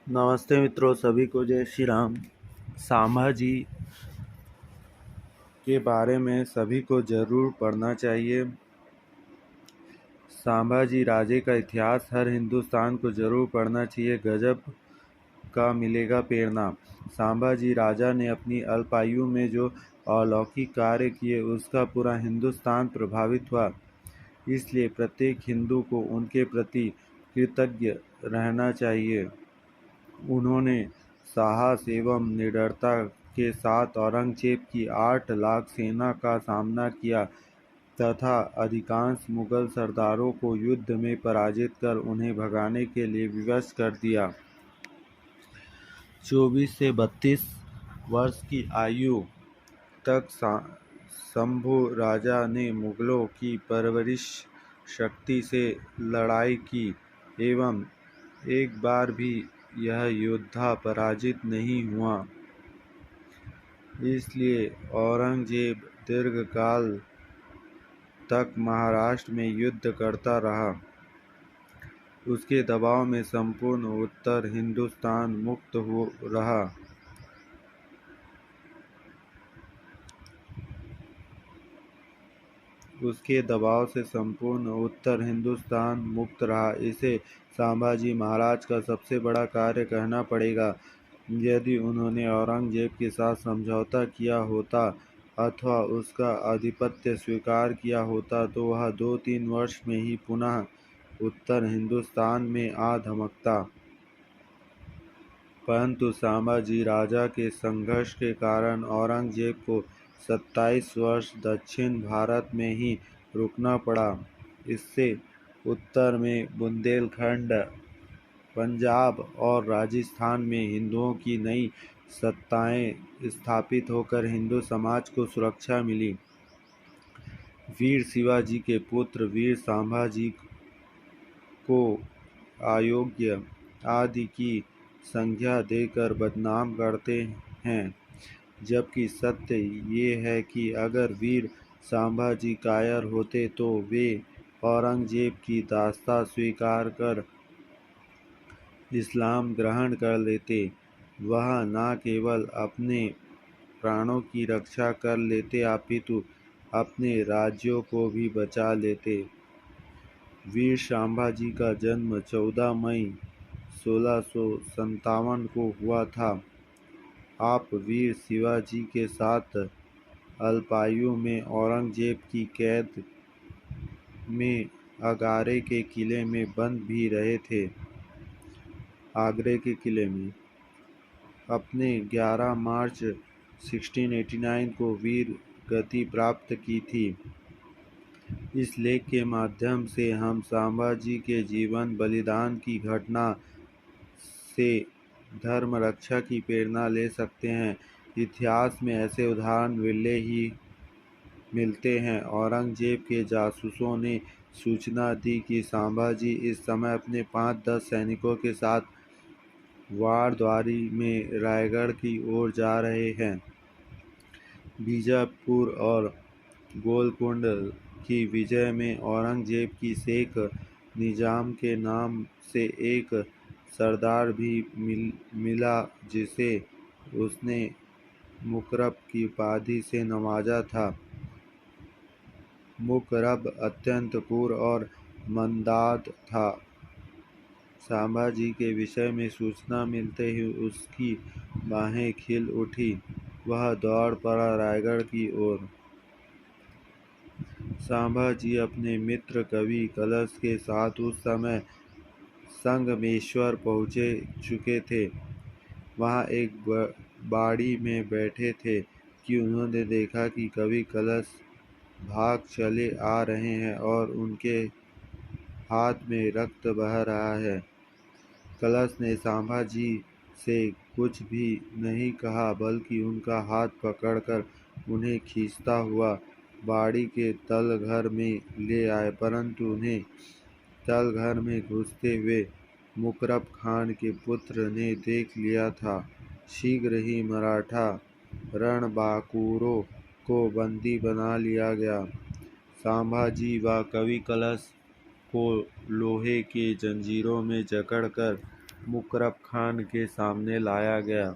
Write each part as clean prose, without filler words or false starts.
नमस्ते मित्रों, सभी को जय श्री राम। संभाजी के बारे में सभी को जरूर पढ़ना चाहिए। संभाजी राजे का इतिहास हर हिंदुस्तान को जरूर पढ़ना चाहिए। गजब का मिलेगा प्रेरणा। संभाजी राजा ने अपनी अल्पायु में जो अलौकिक कार्य किए उसका पूरा हिंदुस्तान प्रभावित हुआ। इसलिए प्रत्येक हिंदू को उनके प्रति कृतज्ञ रहना चाहिए। उन्होंने साहस एवं निडरता के साथ औरंगजेब की 8 लाख सेना का सामना किया तथा अधिकांश मुगल सरदारों को युद्ध में पराजित कर उन्हें भगाने के लिए विवश कर दिया। 24 से 32 वर्ष की आयु तक शंभू राजा ने मुगलों की परवरिश शक्ति से लड़ाई की एवं एक बार भी यह योद्धा पराजित नहीं हुआ। इसलिए औरंगजेब दीर्घकाल तक महाराष्ट्र में युद्ध करता रहा। उसके दबाव में संपूर्ण उत्तर हिंदुस्तान मुक्त हो रहा। उसके दबाव से संपूर्ण उत्तर हिंदुस्तान मुक्त रहा। इसे संभाजी महाराज का सबसे बड़ा कार्य कहना पड़ेगा। यदि उन्होंने औरंगजेब के साथ समझौता किया होता अथवा उसका आधिपत्य स्वीकार किया होता तो वह 2-3 वर्ष में ही पुनः उत्तर हिंदुस्तान में आ धमकता। परंतु संभाजी राजा के संघर्ष के कारण औरंगजेब को 27 वर्ष दक्षिण भारत में ही रुकना पड़ा। इससे उत्तर में बुंदेलखंड, पंजाब और राजस्थान में हिंदुओं की नई सत्ताएं स्थापित होकर हिंदू समाज को सुरक्षा मिली। वीर शिवाजी के पुत्र वीर संभाजी को अयोग्य आदि की संज्ञा देकर बदनाम करते हैं, जबकि सत्य ये है कि अगर वीर संभाजी कायर होते तो वे औरंगजेब की दास्तां स्वीकार कर इस्लाम ग्रहण कर लेते। वह न केवल अपने प्राणों की रक्षा कर लेते अपितु अपने राज्यों को भी बचा लेते। वीर संभाजी का जन्म 14 मई 1657 को हुआ था। आप वीर शिवाजी के साथ अल्पायु में औरंगजेब की कैद में आगरे के किले में बंद भी रहे थे। आगरे के किले में अपने 11 मार्च 1689 को वीर गति प्राप्त की थी। इस लेख के माध्यम से हम संभाजी के जीवन बलिदान की घटना से धर्म रक्षा की प्रेरणा ले सकते हैं। इतिहास में ऐसे उदाहरण विरले ही मिलते हैं। औरंगजेब के जासूसों ने सूचना दी कि संभाजी इस समय अपने 5-10 सैनिकों के साथ वारद्वारी में रायगढ़ की ओर जा रहे हैं। बीजापुर और गोलकुंड की विजय में औरंगजेब की शेख निजाम के नाम से एक सरदार भी मिला जिसे उसने मुकरब की उपाधि से नवाजा था। मुकरब अत्यंत क्रूर और मनदाद था। संभाजी के विषय में सूचना मिलते ही उसकी बाहें खिल उठी। वह दौड़ पड़ा रायगढ़ की ओर। संभाजी अपने मित्र कवि कलश के साथ उस समय संगमेश्वर पहुँचे चुके थे। वहाँ एक बाड़ी में बैठे थे कि उन्होंने देखा कि कवि कलश भाग चले आ रहे हैं और उनके हाथ में रक्त बह रहा है। कलश ने संभाजी से कुछ भी नहीं कहा बल्कि उनका हाथ पकड़कर उन्हें खींचता हुआ बाड़ी के तलघर में ले आए। परंतु उन्हें तलघर में घुसते हुए मुकरब खान के पुत्र ने देख लिया था। शीघ्र ही मराठा रणबांकुरों को बंदी बना लिया गया। संभाजी व कवि कलश को लोहे के जंजीरों में जकड़कर मुकरब खान के सामने लाया गया।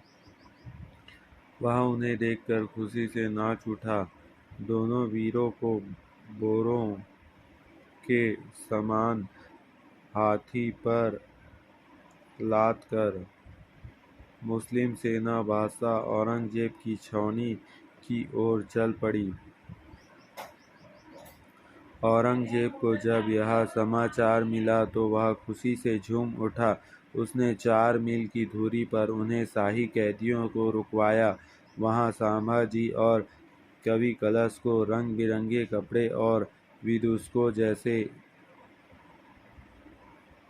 वह उन्हें देखकर खुशी से नाच उठा। दोनों वीरों को बोरों के समान हाथी पर लाद कर मुस्लिम सेना बादशाह औरंगजेब की छावनी की ओर चल पड़ी। औरंगजेब को जब यह समाचार मिला तो वह खुशी से झूम उठा। उसने 4 मील की दूरी पर उन्हें शाही कैदियों को रुकवाया। वहां संभाजी और कवि कलश को रंग बिरंगे कपड़े और विदूषकों जैसे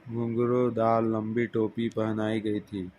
घुंघरूदार लंबी टोपी पहनाई गई थी।